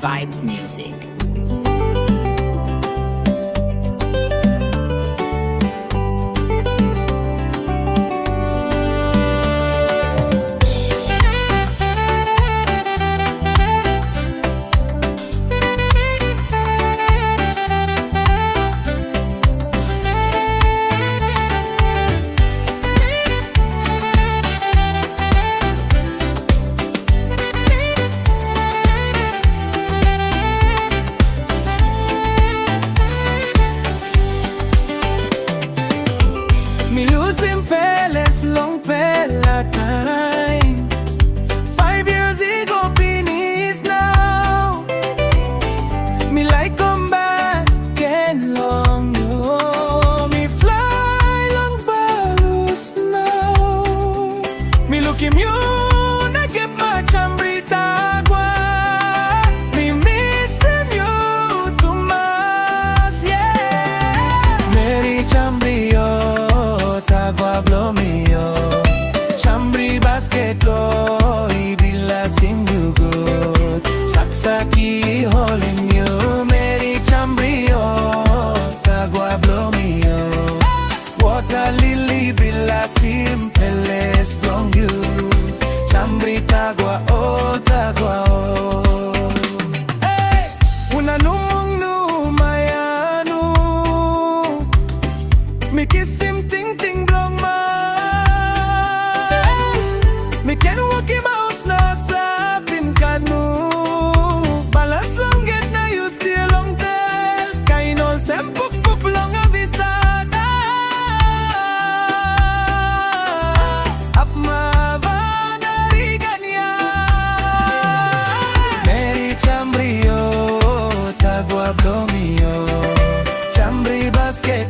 Vibes music. Me losing palace, long pala time. 5 years ago, penis now. Me like come back and long yo. Me fly long balus now. Me look him you, I get my Chambri Tagua. Me missing you too much, yeah. Mary Chambri Tagua blow me yo. Chambri basket lo ibila sim you good. Saksaki holding you. Mary Chambri Tagua blow me yo. Water lily bila sim peles from you. Chambri Tagua Tagua Hey, una numong numayanu. Me kiss him ting ting blong ma. Me can walk him house na sa kanu. Balas long get na you still long tel. Kainol sempuk pup long avisada. Up ma vanari ganya. Mary Chambri Tagua blow me yo. Chambri basket